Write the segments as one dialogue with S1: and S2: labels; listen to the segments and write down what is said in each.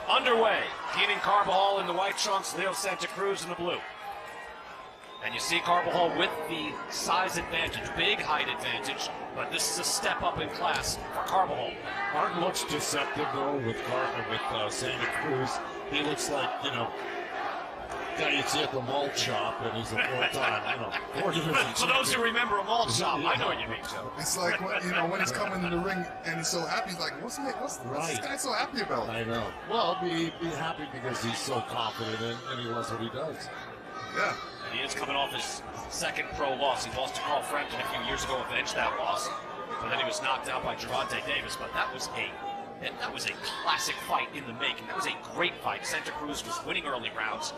S1: Underway. Keenan Carbajal in the white trunks, Leo Santa Cruz in the blue. And you see Carbajal with the size advantage, big height advantage, but this is a step up in class for Carbajal.
S2: Martin looks deceptive though with Santa Cruz. He looks like, you know, guy you see at the malt shop, and he's a four-time,
S1: For those who remember a malt shop, I know what you mean, Joe.
S3: It's like, when he's coming in the ring and he's so happy, he's like, what's this guy so happy about?
S2: I know. Well, be happy because he's so confident and he loves what he does.
S3: Yeah.
S1: And he is coming off his second pro loss. He lost to Carl Frampton a few years ago, avenged that loss. But then he was knocked out by Gervonta Davis, but that was a classic fight in the making. That was a great fight. Santa Cruz was winning early rounds.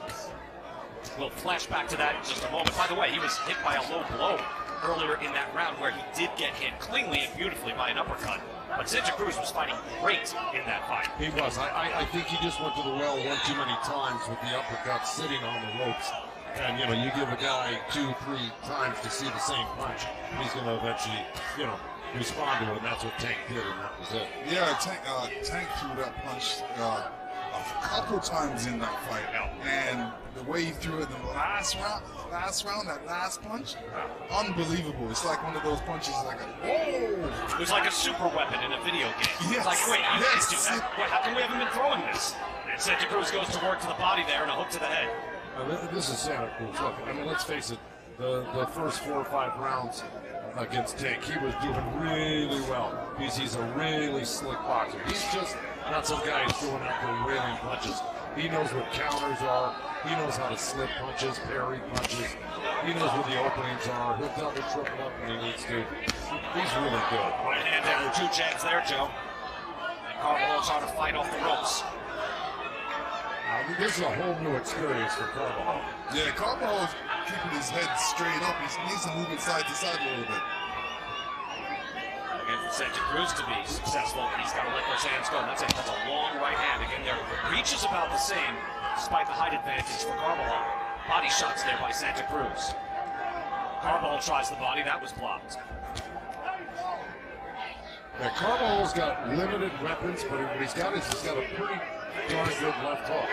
S1: We'll flash back to that in just a moment. By the way, he was hit by a low blow earlier in that round where he did get hit cleanly and beautifully by an uppercut. But Santa Cruz was fighting great in that fight.
S2: He was. I think he just went to the well one too many times with the uppercut sitting on the ropes. And, you give a guy 2-3 times to see the same punch, he's going to eventually, respond to it, and that's what Tank did, and that was it.
S3: Yeah, Tank threw that punch a couple times in that fight, and the way he threw it in the last round, that last punch, unbelievable. It's like one of those punches, like whoa!
S1: It was like a super weapon in a video game.
S3: Yes.
S1: It's like, wait, you can't do that. Wait, how come we haven't been throwing this? And Santa Cruz goes to work to the body there and a hook to the head.
S2: This is Santa Cruz. Look, let's face it, the first 4 or 5 rounds against Tank, he was doing really well because he's a really slick boxer. He's just not some guy who's going out there railing punches. He knows what counters are. He knows how to slip punches, parry punches. He knows where the openings are. He'll double, triple up when he needs to. He's really good.
S1: Right hand down, 2 jabs there, Joe. And Carbajal trying to fight off the ropes.
S2: This is a whole new experience for Carbajal.
S3: Yeah, Carbajal's keeping his head straight up. He needs to move it side to side a little bit.
S1: Again, for Santa Cruz to be successful, he's got to let those hands go. That's a long right hand. Again, their reach is about the same, despite the height advantage for Carbajal. Body shots there by Santa Cruz. Carbajal tries the body. That was blocked.
S2: Yeah, Carbajal's got limited weapons, but what he's got is he's got a pretty darn good left hook.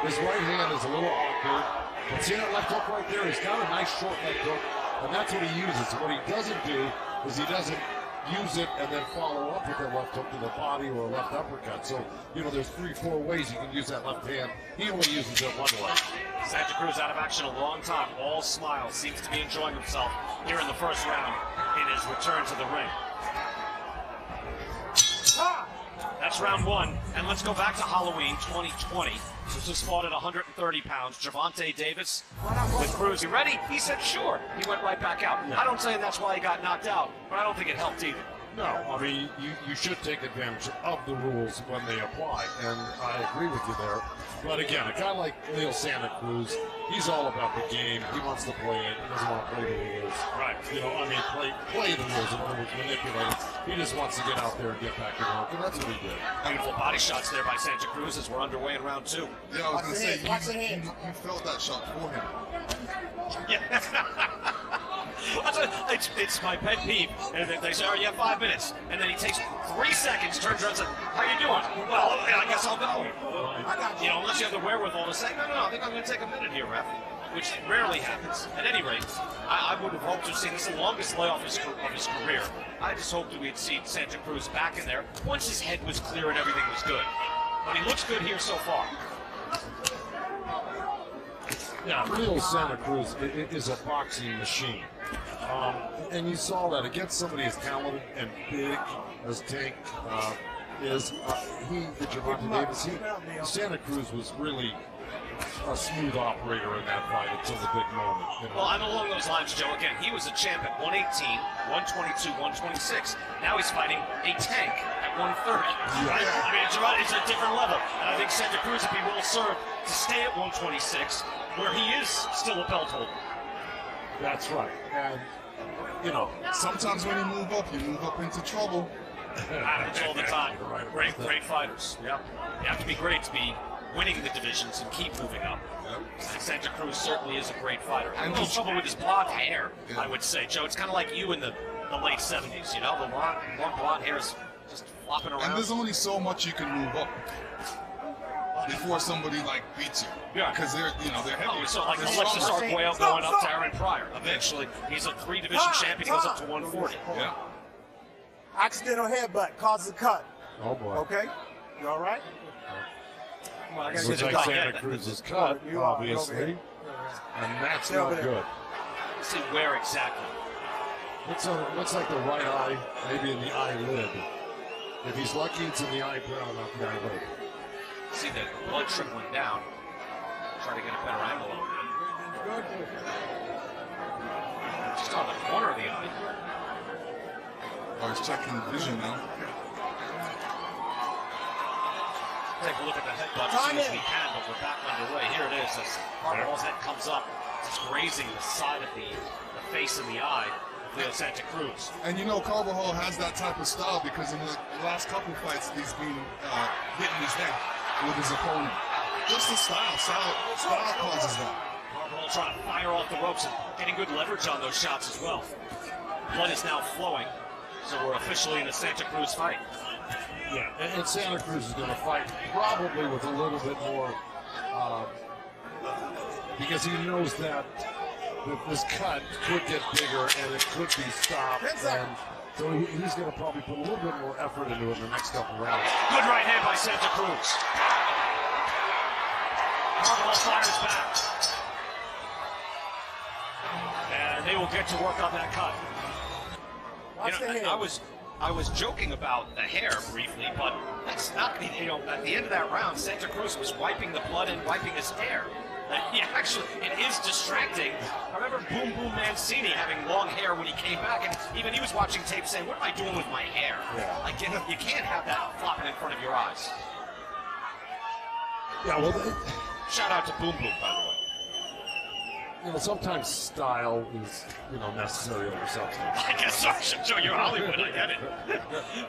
S2: His right hand is a little awkward, but see that left hook right there? He's got a nice short left hook, and that's what he uses. What he doesn't do is he doesn't use it and then follow up with a left hook to the body or a left uppercut. So, there's 3-4 ways you can use that left hand. He only uses it one way.
S1: Santa Cruz out of action a long time. All smiles. Seems to be enjoying himself here in the first round in his return to the ring. That's round 1, and let's go back to Halloween 2020. This was fought at 130 pounds. Gervonta Davis with Cruz. You ready? He said sure. He went right back out. I don't say that's why he got knocked out, but I don't think it helped either.
S2: No, I mean, you should take advantage of the rules when they apply, and I agree with you there. But again, a guy like Leo Santa Cruz, he's all about the game. He wants to play it. He doesn't want to play the rules.
S1: Right.
S2: Play the rules and manipulate it. He just wants to get out there and get back to work, and that's what he did.
S1: Beautiful body shots there by Santa Cruz as we're underway in round 2.
S3: Yeah, I was going to say, you felt that shot for him.
S1: Yeah. It's my pet peeve. And they say, you have 5 minutes. And then he takes 3 seconds, turns around and says, how you doing? Well, I guess I'll go. Unless you have the wherewithal to say, no, I think I'm going to take a minute here, ref. Which rarely happens. At any rate, I would have hoped to have seen this the longest layoff of his career. I just hoped that we'd see Santa Cruz back in there once his head was clear and everything was good. But he looks good here so far.
S2: Yeah, Leo Santa Cruz is a boxing machine. And you saw that against somebody as talented and big as Tank is. Gervonta Davis, Santa Cruz was really a smooth operator in that fight until the big moment.
S1: Well, I'm along those lines, Joe. Again, he was a champ at 118, 122, 126. Now he's fighting a Tank at 130. Right? I mean, it's a different level. And I think Santa Cruz would be well served to stay at 126, where he is still a belt holder.
S2: That's right. And,
S3: sometimes when you move up into trouble.
S1: Happens all the time. Great fighters. Yep. You have to be great to be winning the divisions and keep moving up. Yep. Santa Cruz certainly is a great fighter. Having a little trouble with his blonde hair, I would say, Joe. It's kind of like you in the late 70s, The long blonde hair is just flopping around.
S3: And there's only so much you can move up. before somebody like beats you.
S1: Yeah.
S3: Because they're they're heavy.
S1: Oh, so like
S3: They're
S1: Alexis
S3: stronger.
S1: Arguello going up to Aaron Pryor. Eventually, he's a 3-division champion. He goes up to 140.
S3: Yeah.
S4: Accidental headbutt causes a cut.
S2: Oh boy.
S4: Okay? You all right? Well, I gotta
S2: Looks
S4: get
S2: like
S4: you
S2: Santa Cruz's cut,
S4: You are
S2: obviously. And that's
S4: Stay over
S2: not
S4: there.
S2: good.
S1: Let's see where exactly.
S2: Looks like the right eye, maybe in the eyelid. If he's lucky, it's in the eyebrow, not the eyelid.
S1: See the blood trickling down. Try to get a better angle on it. Just on the corner of the eye.
S3: Oh, he's checking the vision now.
S1: Take a look at the headbutt as soon as we can, but we're back underway. Here it is. As Carvajal's head comes up, it's grazing the side of the face and the eye of Leo Santa Cruz.
S3: And Carbajal has that type of style because in the last couple fights he's been hitting his head with his opponent. Just the style. Style causes that.
S1: Carbajal trying to fire off the ropes and getting good leverage on those shots as well. Blood is now flowing, so we're officially in the Santa Cruz fight.
S2: Yeah, and Santa Cruz is going to fight probably with a little bit more, because he knows that this cut could get bigger and it could be stopped. And so he's going to probably put a little bit more effort into it in the next couple rounds.
S1: Good right hand by Santa Cruz. Carbajal fires back. And they will get to work on that cut. I was joking about the hair briefly, but that's not, at the end of that round, Santa Cruz was wiping the blood and wiping his hair. Yeah, actually, it is distracting. I remember Boom Boom Mancini having long hair when he came back, and even he was watching tape saying, what am I doing with my hair?
S2: Yeah.
S1: Like, you can't have that flopping in front of your eyes.
S2: Yeah, well,
S1: Shout out to Boom Boom, by the way.
S2: Sometimes style is, necessary over substance.
S1: I guess so. You're Hollywood. I get it.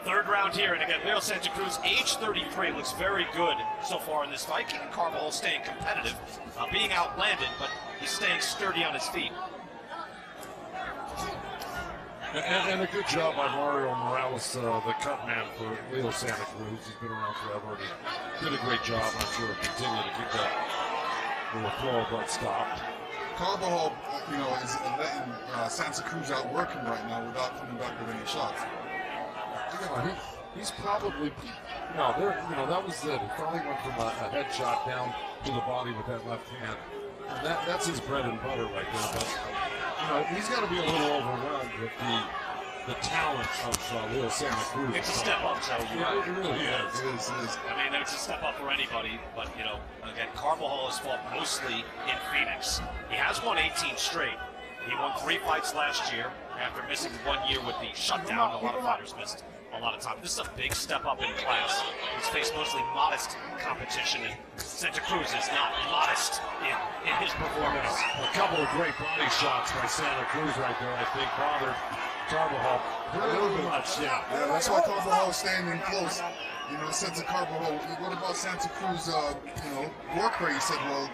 S1: Third round here, and again, Leo Santa Cruz, age 33, looks very good so far in this fight. Keenan Carbajal staying competitive, being outlanded, but he's staying sturdy on his feet.
S2: And a good job by Mario Morales, the cut man for Leo Santa Cruz. He's been around forever, and he did a great job. I'm sure he'll continue to keep that flow of blood stopped.
S3: Carbajal, is letting Santa Cruz outwork him right now without coming back with any shots.
S2: He's probably, that was it. He probably went from a headshot down to the body with that left hand. And that's his bread and butter right there. But, he's got to be a little overwhelmed with the talent of Leo Santa Cruz.
S1: It's a step up, Joe.
S2: Yeah, it really is.
S3: It is.
S1: I mean, it's a step up for anybody, but, again, Carbajal has fought mostly in Phoenix. He has won 18 straight. He won 3 fights last year after missing 1 year with the shutdown. A lot of fighters missed a lot of time. This is a big step up in class. He's faced mostly modest competition, and Santa Cruz is not modest in his performance.
S2: A couple of great body shots by Santa Cruz right there, I think, bothered Carbajal a little bit much, yeah.
S3: That's why Carbajal standing close. Said to Carbajal, what about Santa Cruz, work rate? He said, well,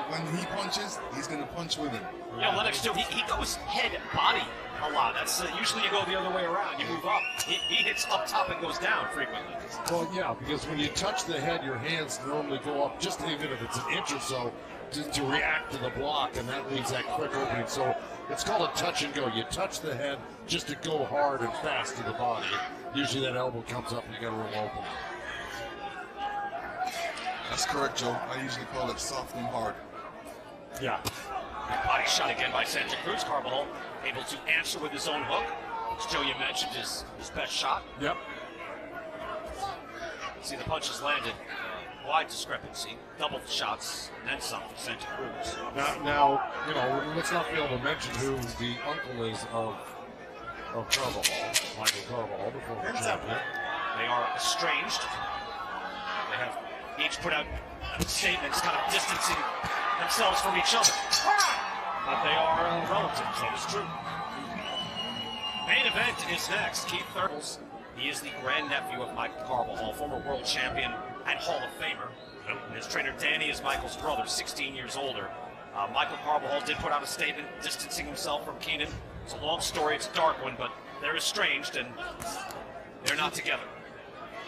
S3: when he punches, he's going to punch with him.
S1: Lennox, too, he goes head, body a lot. That's usually you go the other way around. You move up. He hits up top and goes down frequently.
S2: Well, yeah, because when you touch the head, your hands normally go up just even if it's an inch or so to react to the block, and that leaves that quick opening. So it's called a touch and go. You touch the head just to go hard and fast to the body. Usually that elbow comes up and you got a room open.
S3: That's correct, Joe. I usually call it soft and hard.
S2: Yeah.
S1: Body shot again by Santa Cruz. Carbajal able to answer with his own hook. As Joe, you mentioned, his best shot.
S2: Yep.
S1: See, the punches landed. Wide discrepancy. Double shots, and then some for Santa Cruz.
S2: Now, let's not fail to mention who the uncle is of Carbajal, Michael Carbajal, the former champion.
S1: They are estranged. They have each put out statements kind of distancing themselves from each other. But they are relatives, that is true. Main event is next. Keith Thurles. He is the grandnephew of Michael Carbajal, former world champion and Hall of Famer. And his trainer Danny is Michael's brother, 16 years older. Michael Carbajal did put out a statement distancing himself from Keenan. It's a long story, it's a dark one, but they're estranged and they're not together.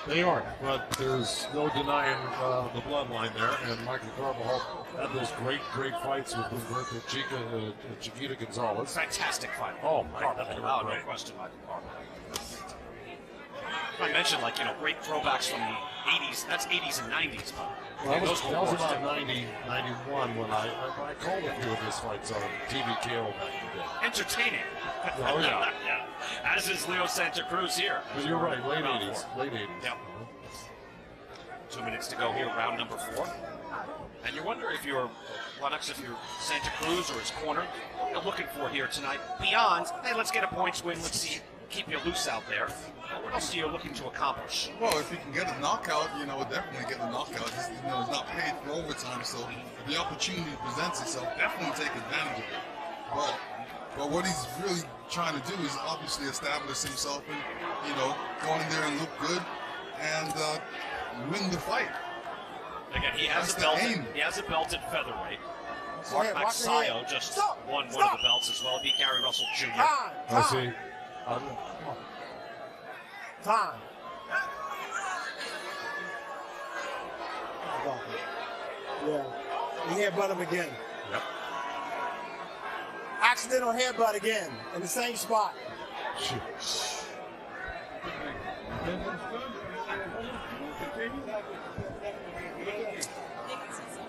S2: They aren't, but there's no denying the bloodline there. And Michael Carbajal had those great fights with Humberto Chiquita Gonzalez.
S1: Fantastic fight.
S2: Oh, my God.
S1: No question, Michael Carbajal. I mentioned, like, great throwbacks from the 80s. That's 80s and 90s.
S2: Well, that was about 90, 91 when I called a few of his fights on TVKO back in the day.
S1: Entertaining.
S2: Oh, yeah.
S1: Yeah. As is Leo Santa Cruz here.
S2: But you're right, late 80s. Late 80s.
S1: Yep. 2 minutes to go here, round number 4. And you wonder if you're Santa Cruz or his corner, what you're looking for here tonight. Beyond, hey, let's get a points win. Let's see, keep you loose out there. What else are you looking to accomplish?
S3: Well, if you can get a knockout, definitely get the knockout. It's not paid for overtime, so if the opportunity presents itself, definitely take advantage of it. But what he's really trying to do is obviously establish himself and, go in there and look good and win the fight.
S1: Again, he has a belt. He has a belt at featherweight. Mark Maxayo just won one of the belts as well. Beat Gary Russell Jr.
S2: I see.
S4: Time. Yeah. He headbutt him again.
S1: Yep.
S4: Accidental headbutt again in the same spot.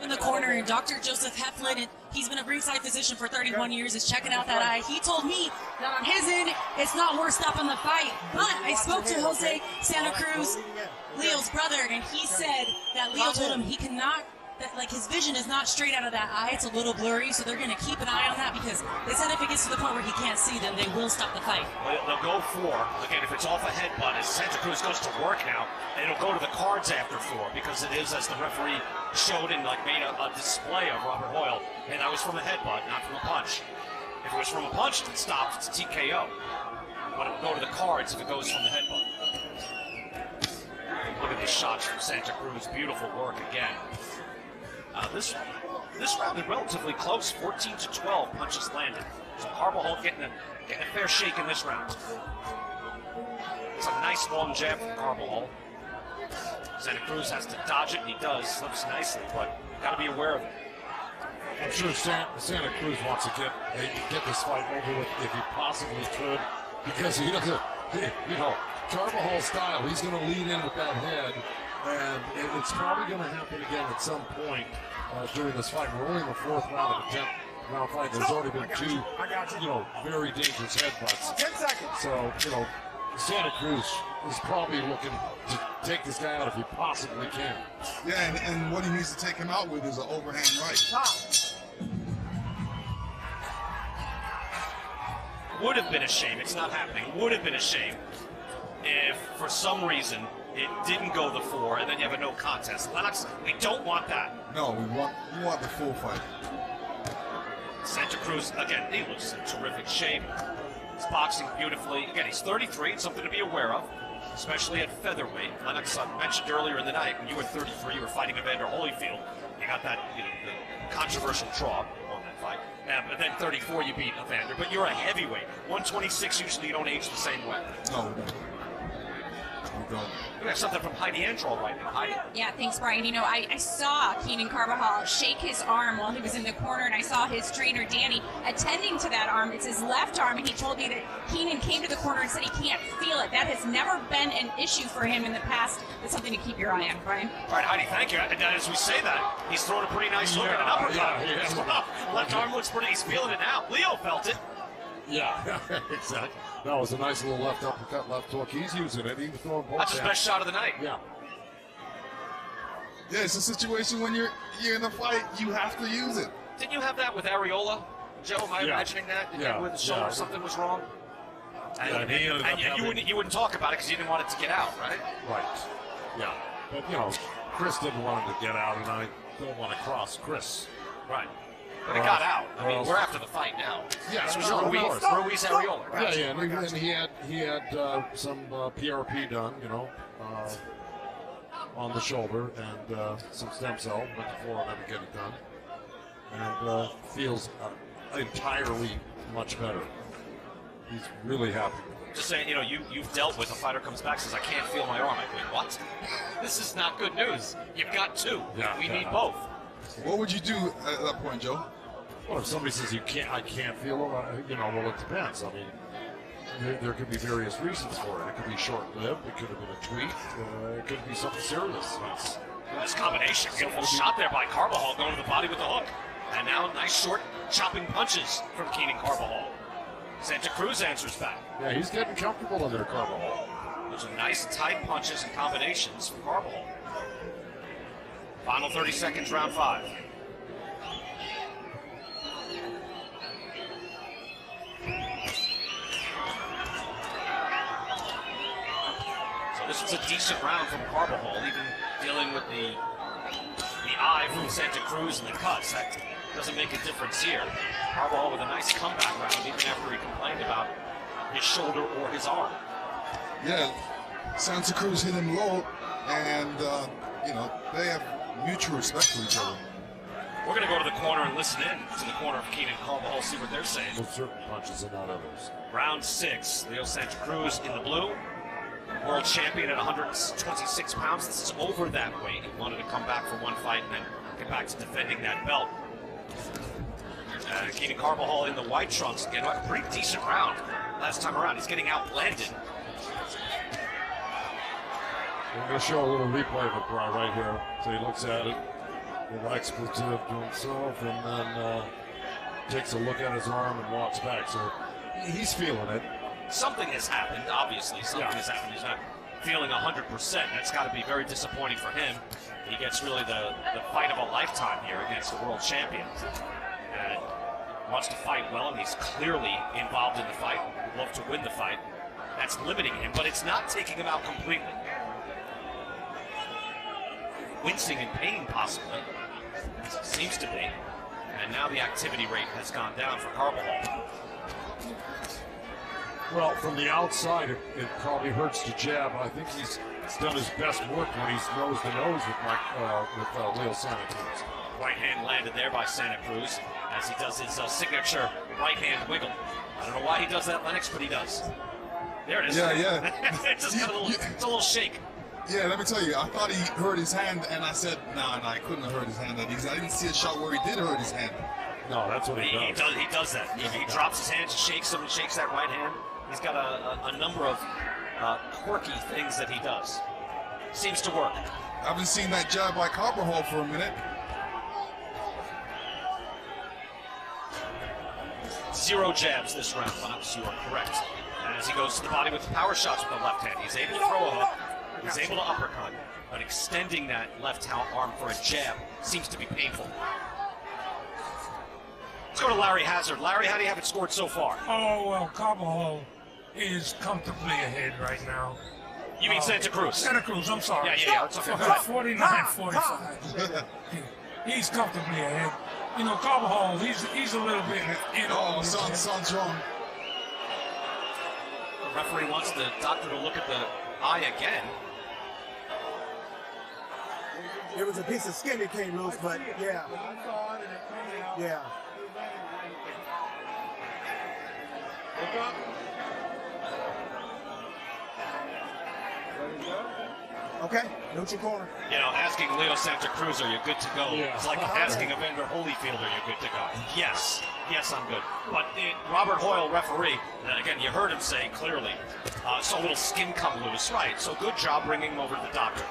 S5: In the corner, Dr. Joseph Heflin, and he's been a ringside physician for 31 years, is checking out that eye. He told me that on his end, it's not worth stopping the fight. But I spoke to Jose Santa Cruz, Leo's brother, and he said that Leo told him he cannot, that like his vision is not straight out of that eye. It's a little blurry, so they're going to keep an eye on that because they said if it gets to the point where he can't see, then they will stop the fight.
S1: Well, they'll go for, again, if it's off a headbutt, as Santa Cruz goes to work now, and it'll go to the cards after 4 because it is, as the referee showed and made a display of Robert Hoyle, and that was from a headbutt, not from a punch. If it was from a punch, it stops, it's a TKO. But it'll go to the cards if it goes from the headbutt. Look at the shots from Santa Cruz, beautiful work again. This round is relatively close, 14-12 punches landed. So Carbajal getting a fair shake in this round. It's a nice long jab from Carbajal. Santa Cruz has to dodge it, and he does, slips nicely, but got to be aware of it.
S2: I'm sure Santa Cruz wants to get this fight over with if he possibly could, because he doesn't, Carvajal's style, he's going to lead in with that head, and it's probably going to happen again at some point during this fight. We're only in the 4th round of the 10th round fight. There's already been 2, very dangerous headbutts.
S4: 10 seconds.
S2: So, Santa Cruz is probably looking to take this guy out if he possibly can.
S3: Yeah, and what he needs to take him out with is an overhand right.
S1: Would have been a shame, it's not happening, would have been a shame if for some reason it didn't go the 4 and then you have a no contest. Lennox, we don't want that.
S3: No, we want the full fight.
S1: Santa Cruz, again, he looks in terrific shape. He's boxing beautifully. Again, he's 33, it's something to be aware of, especially at featherweight. Lennox mentioned earlier in the night, when you were 33, you were fighting Evander Holyfield. You got that the controversial draw on that fight. But then 34, you beat Evander. But you're a heavyweight. 126, usually you don't age the same way.
S3: No, we don't.
S1: We have something from Heidi Androl right now. Heidi.
S6: Yeah, thanks, Brian. I saw Keenan Carbajal shake his arm while he was in the corner, and I saw his trainer, Danny, attending to that arm. It's his left arm, and he told me that Keenan came to the corner and said he can't feel it. That has never been an issue for him in the past. That's something to keep your eye on, Brian.
S1: All right, Heidi, thank you. And as we say that, he's throwing a pretty nice look at an uppercut. Left arm looks pretty, he's feeling it now. Leo felt it.
S2: Yeah, exactly. That was a nice little left uppercut, left hook. He's using it. He was throwing both.
S1: That's his best shot of the night.
S2: Yeah.
S3: Yeah, it's a situation when you're in a fight, you have to use it.
S1: Didn't you have that with Areola? Joe, am I imagining that?
S2: Yeah.
S1: With the shoulder, something was wrong? And,
S2: and
S1: you wouldn't talk about it because you didn't want it to get out, right?
S2: Right. Yeah. But, Chris didn't want it to get out, and I don't want to cross Chris.
S1: Right. But it got out. I mean, we're after the fight now.
S2: Yeah,
S1: this was Ruiz Areola. Right?
S2: Yeah, and he had some PRP done, on the shoulder, and some stem cell. Went to Florida to get it done, and feels entirely much better. He's really happy with it.
S1: Just saying, you know, you've dealt with a fighter comes back, says, I can't feel my arm. I go, what? This is not good news. You've got two.
S2: Yeah,
S1: we need both.
S3: What would you do at that point, Joe?
S2: Well, if somebody says I can't feel it, you know, well, it depends. I mean, there could be various reasons for it. It could be short-lived. It could have been a tweak. It could be something serious.
S1: Nice combination. Beautiful shot there by Carbajal, going to the body with the hook. And now nice short chopping punches from Keenan Carbajal. Santa Cruz answers back.
S2: Yeah, he's getting comfortable under Carbajal.
S1: Those are nice tight punches and combinations from Carbajal. Final 30 seconds, round 5. So this was a decent round from Carbajal, even dealing with the eye from Santa Cruz and the cuts. That doesn't make a difference here. Carbajal with a nice comeback round, even after he complained about his shoulder or his arm.
S3: Yeah, Santa Cruz hit him low, and you know, they have mutual respect for each other.
S1: We're going to go to the corner and listen in to the corner of Keenan Carbajal, see what they're saying.
S2: With certain punches and not others.
S1: Round 6, Leo Santa Cruz in the blue. World champion at 126 pounds. This is over that weight. He wanted to come back for one fight and then get back to defending that belt. Keenan Carbajal in the white trunks again. A pretty decent round last time around. He's getting outblended.
S2: I'm going to show a little replay of it right here. So he looks at it, little expletive to himself, and then takes a look at his arm and walks back. So he's feeling it.
S1: Something has happened, obviously. Something has happened. He's not feeling 100%. That's got to be very disappointing for him. He gets really the fight of a lifetime here against the world champion. And wants to fight well, and he's clearly involved in the fight. Would love to win the fight. That's limiting him, but it's not taking him out completely. Wincing in pain, possibly. Seems to be. And now the activity rate has gone down for Carbajal.
S2: Well, from the outside, it probably hurts to jab. I think he's done his best work when he's nose to nose with Leo Santa Cruz.
S1: Right hand landed there by Santa Cruz as he does his signature right hand wiggle. I don't know why he does that, Lennox, but he does. There it is.
S3: Yeah.
S1: It's just got it's a little shake.
S3: Yeah, let me tell you, I thought he hurt his hand, and I said, nah, I couldn't have hurt his hand. I didn't see a shot where he did hurt his hand.
S2: No, that's what he does.
S1: He does that. He drops his hands, shakes them, and shakes that right hand. He's got a number of quirky things that he does. Seems to work.
S3: I haven't seen that jab by Carbajal for a minute.
S1: 0 jabs this round, Lennox. You are correct. And as he goes to the body with power shots with the left hand, he's able to throw a hook. He's able to uppercut, but extending that left arm for a jab seems to be painful. Let's go to Larry Hazard. Larry, how do you have it scored so far?
S7: Oh, well, Carbajal is comfortably ahead right now.
S1: You mean Santa Cruz?
S7: Santa Cruz, I'm sorry.
S1: Yeah. It's okay.
S7: 49-45. He's comfortably ahead. You know, Carbajal, he's a little bit, you know.
S3: Oh, sounds wrong.
S1: The referee wants the doctor to look at the eye again.
S4: There was a piece of skin that came loose, but yeah. Yeah. Okay, neutral corner.
S1: You know, asking Leo Santa Cruz, are you good to go?
S2: Yeah.
S1: It's like asking Evander Holyfield, are you good to go? Yes, I'm good. But Robert Hoyle, referee, and again, you heard him say clearly, saw a little skin come loose. Right, so good job bringing him over to the doctor.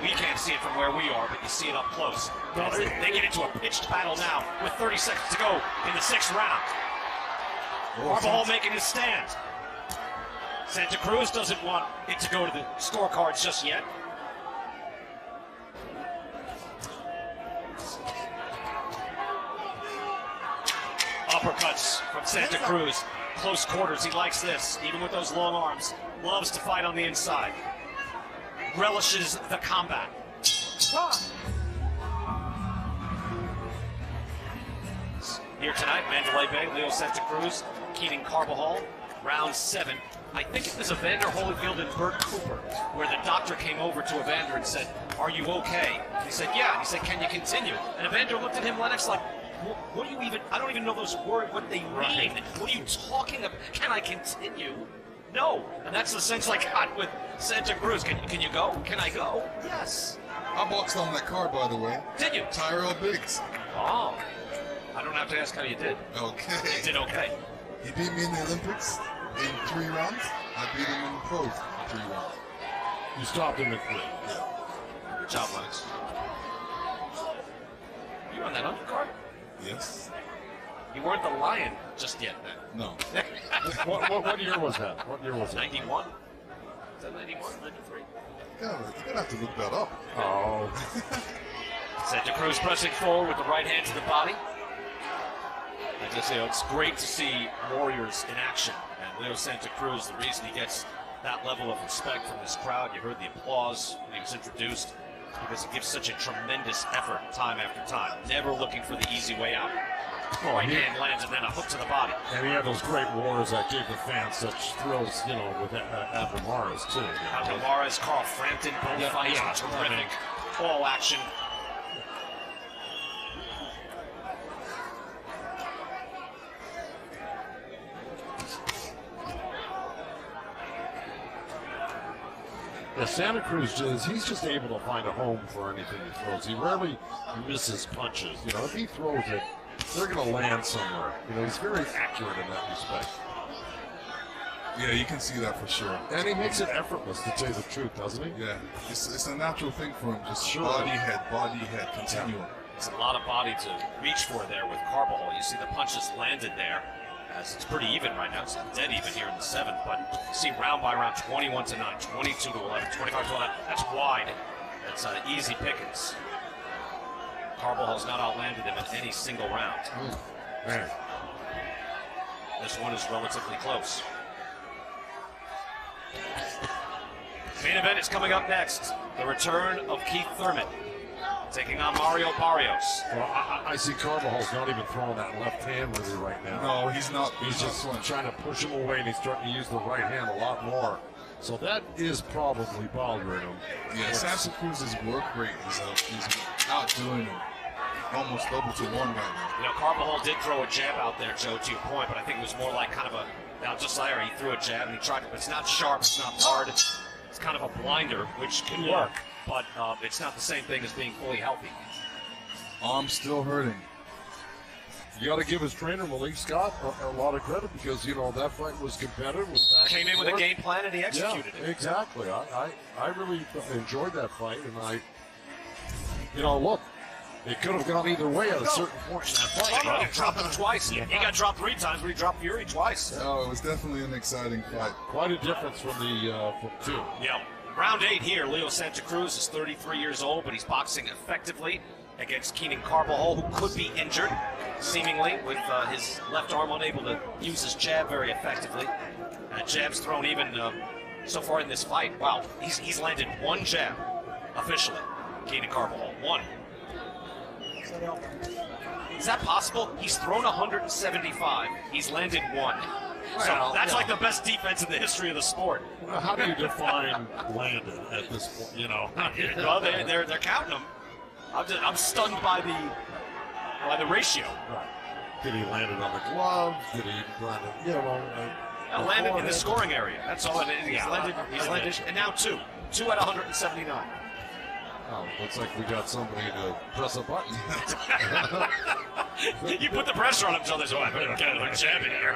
S1: We can't see it from where we are, but you see it up close. They get into a pitched battle now with 30 seconds to go in the 6th round. Carbajal making his stand. Santa Cruz doesn't want it to go to the scorecards just yet. Uppercuts from Santa Cruz. Close quarters, he likes this, even with those long arms. Loves to fight on the inside. Relishes the combat. Here tonight, Mandalay Bay, Leo Santa Cruz, Keenan Carbajal, round 7. I think it was Evander Holyfield and Bert Cooper, where the doctor came over to Evander and said, "Are you okay?" And he said, "Yeah." And he said, "Can you continue?" And Evander looked at him, Lennox, like, what do you even? I don't even know those words. What they mean? What are you talking about? Can I continue? No. And that's the sense I got with Santa Cruz. Can you go? Can I go? Yes.
S3: I boxed on that card, by the way.
S1: Did you?
S3: Tyrell Biggs.
S1: Oh. I don't have to ask how you did.
S3: Okay.
S1: You did okay.
S3: He beat me in the Olympics in 3 rounds. I beat him in the pros in 3 rounds.
S2: You stopped him at 3.
S3: Yeah.
S1: Good job, Lennox. You on that undercard?
S3: Yes.
S1: You weren't the Lion just yet then.
S3: No.
S2: What year was that? What year was it?
S1: 91? Is that 91, 93?
S3: You're gonna have to look that up.
S2: Oh.
S1: Santa Cruz pressing forward with the right hand to the body. I just say it's great to see Warriors in action. And Leo Santa Cruz, the reason he gets that level of respect from this crowd, you heard the applause when he was introduced, because he gives such a tremendous effort time after time, never looking for the easy way out. Right hand lands and then a hook to the body.
S2: And he had those great wars that gave the fans such thrills, with Abramara's too.
S1: Abramara's, Carl Frampton, both fights were terrific. All action.
S2: Yeah, Santa Cruz he's just able to find a home for anything he throws. He rarely misses punches. If he throws it, they're going to land somewhere. He's very accurate in that respect.
S3: Yeah, you can see that for sure.
S2: And he makes it effortless, to tell you the truth, doesn't he?
S3: Yeah, it's a natural thing for him. Just
S2: Sure.
S3: body, head, continuum.
S1: It's a lot of body to reach for there with Carbajal. You see the punches landed there, as it's pretty even right now. It's dead even here in the 7th, but you see round by round, 21-9, 22-11, 25-11. That's wide. That's easy pickings. Carbajal's not outlanded him in any single round.
S2: Man.
S1: This one is relatively close. Main event is coming up next. The return of Keith Thurman, taking on Mario Barrios.
S2: Well, I see Carvajal's not even throwing that left hand with you right now.
S3: No, he's not.
S2: He's just trying to push him away, and he's starting to use the right hand a lot more. So that is probably bothering him.
S3: Yeah, Santa Cruz's work rate is outdoing him. Almost double to 1 right now.
S1: Carbajal did throw a jab out there, Joe, to your point, but I think it was more like kind of just like he threw a jab and he tried to, but it's not sharp, it's not hard, it's kind of a blinder, which can work, but it's not the same thing as being fully healthy.
S3: Arm's still hurting.
S2: You got to give his trainer, Malik Scott, a lot of credit because, that fight was competitive.
S1: Came in with a game plan and he executed it.
S2: Exactly. I really enjoyed that fight, and look, it could have gone either way at a certain point in that fight.
S1: He got dropped him twice. He got dropped 3 times, but he dropped Fury twice.
S3: Oh, it was definitely an exciting fight.
S2: Quite a difference from the from 2.
S1: Yeah. Round 8 here. Leo Santa Cruz is 33 years old, but he's boxing effectively against Keenan Carbajal, who could be injured, seemingly, with his left arm unable to use his jab very effectively. Jabs thrown even so far in this fight. Wow, he's landed 1 jab officially. Keenan Carbajal, 1. Is that possible? He's thrown 175. He's landed 1. So that's like the best defense in the history of the sport.
S2: Well, how do you define landed at this point?
S1: Well, they're counting them. I'm stunned by the ratio.
S2: Right. Did he land it on the glove? Did he land it?
S1: Landed in the scoring area. That's all it is. He's landed, and now 2 out of 179.
S2: Oh, looks like we got somebody to press a button.
S1: You put the pressure on him, so there's I better get another jab in here.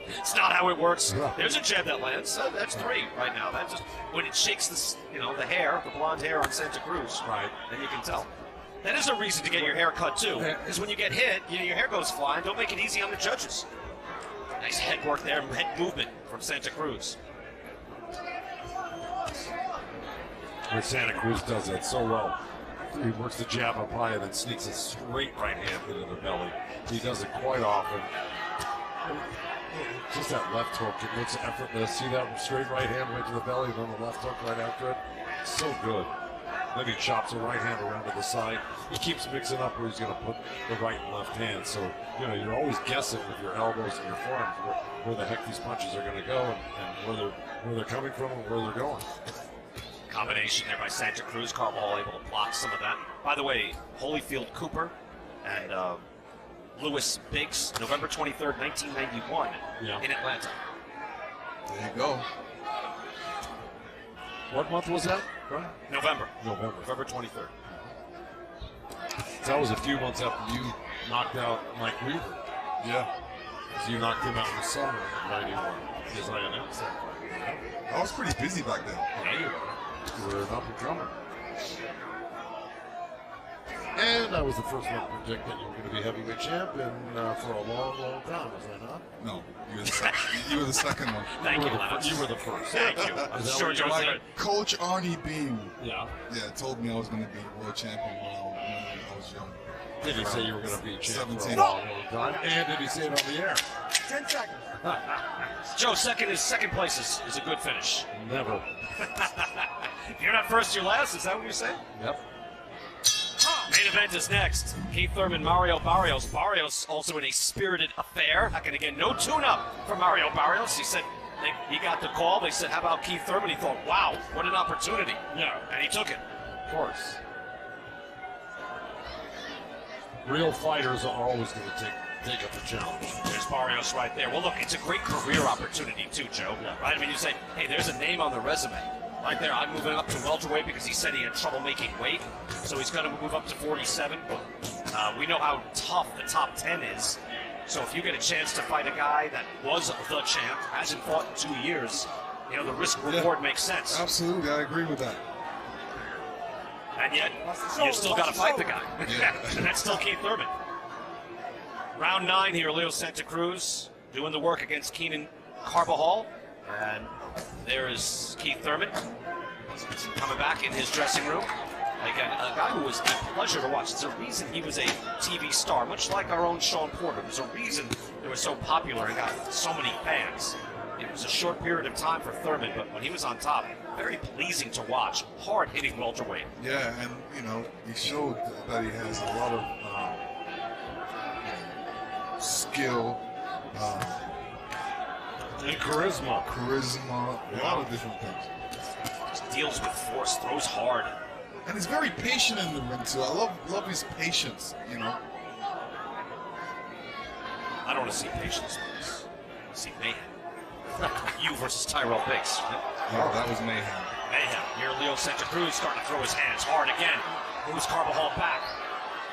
S1: It's not how it works. There's a jab that lands. That's 3 right now. That just when it shakes the hair, the blonde hair on Santa Cruz.
S2: Right.
S1: Then you can tell. That is a reason to get your hair cut too, because when you get hit, your hair goes flying. Don't make it easy on the judges. Nice head work there, head movement from Santa Cruz.
S2: Where Santa Cruz does that so well. He works the jab up high and then sneaks a straight right hand into the belly. He does it quite often. Just that left hook, it looks effortless. See that straight right hand right to the belly, then the left hook right after it. So good. Then he chops the right hand around to the side. He keeps mixing up where he's going to put the right and left hand. So, you're always guessing with your elbows and your forearms where the heck these punches are going to go and where they're coming from and where they're going.
S1: Combination there by Santa Cruz. Carbajal able to block some of that. By the way, Holyfield Cooper and Louis Biggs, November 23rd, 1991, in Atlanta.
S3: There you go.
S2: What month was that? Right?
S1: November.
S2: November
S1: 23rd.
S2: So that was a few months after you knocked out Mike Weaver.
S3: Yeah.
S2: So you knocked him out in the summer of 91. As I announced that.
S3: I was pretty busy back then.
S2: Yeah, you were an up-and-comer. And I was the first one to predict that you were going to be heavyweight champion for a long, long time, was I not?
S3: No, you were the second one.
S1: Thank you, Lennox.
S2: You were the first.
S1: Thank you. I'm sure Joe said.
S3: Coach Arnie Beam.
S2: Yeah.
S3: Yeah, told me I was going to be world champion when I was young.
S2: Did he say you were going to be champion for a
S3: 17.
S2: long, long time? And did he say it on the air?
S4: 10 seconds.
S1: Joe, second place is a good finish.
S2: Never.
S1: If you're not first, you're last. Is that what you're saying?
S2: Yep.
S1: Main event is next. Keith Thurman, Mario Barrios. Barrios also in a spirited affair. And again, no tune-up for Mario Barrios. He said he got the call. They said, how about Keith Thurman? He thought, wow, what an opportunity.
S2: Yeah.
S1: And he took it.
S2: Of course. Real fighters are always going to take up the challenge.
S1: There's Barrios right there. Well, look, it's a great career opportunity too, Joe.
S2: Yeah.
S1: Right? I mean, you say, hey, there's a name on the resume. Right there, I'm moving up to welterweight because he said he had trouble making weight. So he's going to move up to 47. We know how tough the top 10 is. So if you get a chance to fight a guy that was the champ, hasn't fought in 2 years, you know, the risk-reward makes sense.
S3: Absolutely, I agree with that.
S1: And yet, you still got to fight the guy.
S3: Yeah.
S1: And that's still Keith Thurman. Round 9 here, Leo Santa Cruz doing the work against Keenan Carbajal. And there is Keith Thurman coming back in his dressing room. Again, a guy who was a pleasure to watch. There's a reason he was a TV star, much like our own Sean Porter. There's a reason they were so popular and got so many fans. It was a short period of time for Thurman, but when he was on top, very pleasing to watch. Hard-hitting welterweight.
S3: Yeah, and, you know, he showed that he has a lot of skill,
S2: And charisma.
S3: a lot of different things.
S1: Just deals with force, throws hard.
S3: And he's very patient in the ring, too. I love his patience, you know.
S1: I don't want to see patience with this. I see mayhem. You versus Tyrell Biggs.
S3: Yeah, that was mayhem.
S1: Mayhem. Here, Leo Santa Cruz starting to throw his hands hard again. Moves Carbajal back.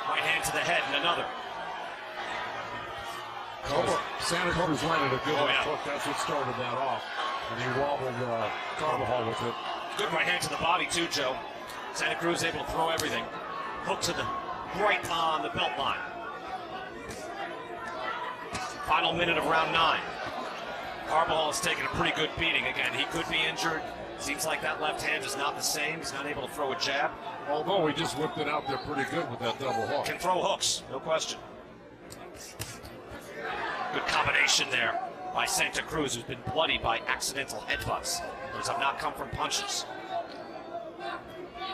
S1: Right hand to the head and another.
S2: Santa Cruz landed a good
S1: yeah.
S2: hook. That's what started that off. And he wobbled Carbajal with it.
S1: Good right hand to the body, too, Joe. Santa Cruz able to throw everything. Hook to the right on the belt line. Final minute of round 9. Carbajal is taking a pretty good beating again. He could be injured. Seems like that left hand is not the same. He's not able to throw a jab.
S2: Although he just whipped it out there pretty good with that double hook.
S1: Can throw hooks, no question. Good combination there by Santa Cruz, who's been bloodied by accidental headbutts. Those have not come from punches.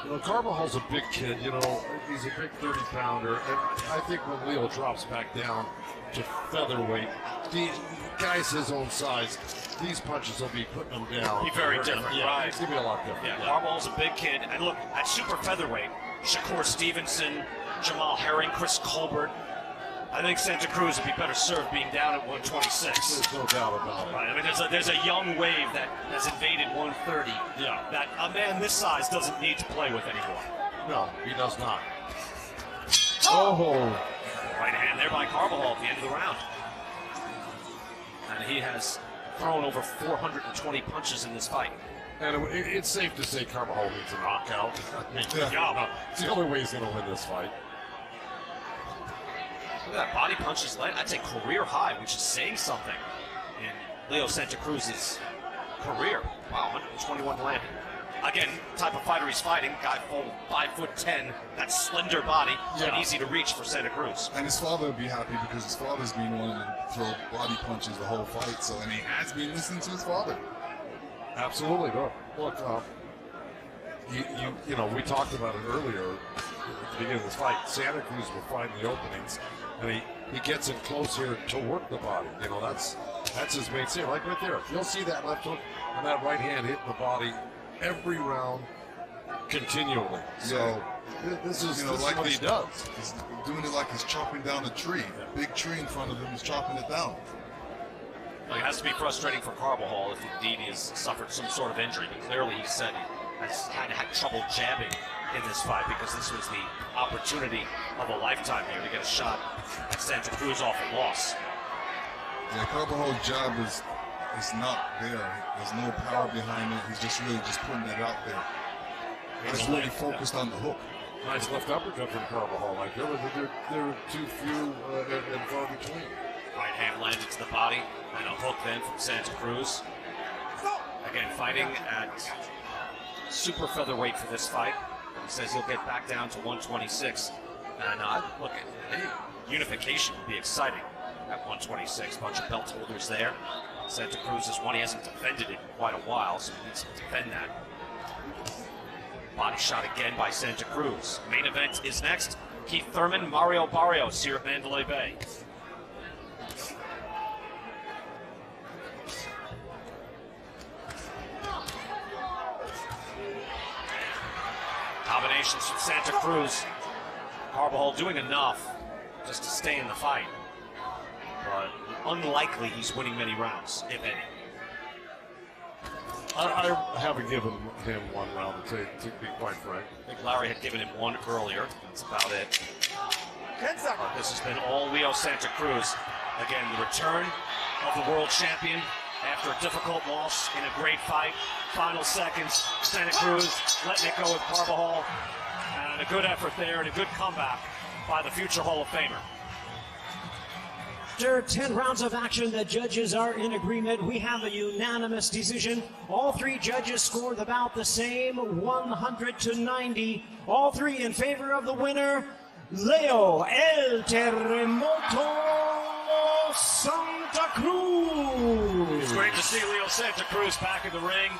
S2: You know, Carvajal's a big kid, you know, he's a big 30-pounder, and I think when Leo drops back down to featherweight, the guy's his own size, these punches will be putting him down.
S1: Be very different,
S2: yeah,
S1: right?
S2: It's going to be a lot different.
S1: Yeah, Carvajal's a big kid. And look, at super featherweight, Shakur Stevenson, Jamal Herring, Chris Colbert, I think Santa Cruz would be better served being down at 126.
S2: There's no doubt about it.
S1: Right, I mean, there's a young wave that has invaded 130 that a man this size doesn't need to play with anymore.
S2: No, he does not. Oh!
S1: Right hand there by Carbajal at the end of the round. And he has thrown over 420 punches in this fight.
S2: And it's safe to say Carbajal needs a knockout. I mean,
S1: Yeah.
S2: it's the only way he's going to win this fight.
S1: Look at that body punches led. I'd say career high, which is saying something in Leo Santa Cruz's career. Wow, 121 landed. Again, type of fighter he's fighting, guy full 5'10", that slender body, and easy to reach for Santa Cruz.
S3: And his father would be happy because his father's been wanting to throw body punches the whole fight, so, and he has been listening to his father.
S2: Absolutely. Look, you know, we talked about it earlier at the beginning of this fight. Santa Cruz will find the openings, and he gets in close here to work the body. You know, that's his main skill. Like right there, you'll see that left hook and that right hand hitting the body every round continually. So This is
S3: like
S2: what he does.
S3: He's doing it like he's chopping down a tree. A big tree in front of him, he's chopping it down.
S1: Well, it has to be frustrating for Carbajal if indeed he has suffered some sort of injury. Clearly, he said he has had trouble jabbing in this fight because this was the opportunity of a lifetime here to get a shot at Santa Cruz off a loss.
S3: Yeah, Carbajal's jab is not there. There's no power behind it. He's just really just putting it out there. He's really focused on the hook.
S2: Nice left uppercut from Carbajal. Like there were too few and far between.
S1: Right hand landed to the body and a hook then from Santa Cruz. Again, fighting at super featherweight for this fight. He says he'll get back down to 126. And look, any unification would be exciting at 126. Bunch of belt holders there. Santa Cruz is one. He hasn't defended it in quite a while, so he needs to defend that. Body shot again by Santa Cruz. Main event is next. Keith Thurman, Mario Barrios here at Mandalay Bay. Combinations from Santa Cruz. Carbajal doing enough just to stay in the fight. But unlikely he's winning many rounds, if any.
S2: I haven't given him one round to be quite frank.
S1: I think Larry had given him one earlier. That's about it.
S4: 10 seconds.
S1: This has been all Leo Santa Cruz. Again, the return of the world champion after a difficult loss in a great fight. Final seconds, Santa Cruz letting it go with Carbajal. And a good effort there and a good comeback by the future Hall of Famer.
S8: After 10 rounds of action, the judges are in agreement. We have a unanimous decision. All three judges scored about the same, 100-90. All three in favor of the winner, Leo El Terremoto Santa Cruz.
S1: It's great to see Leo Santa Cruz back in the ring.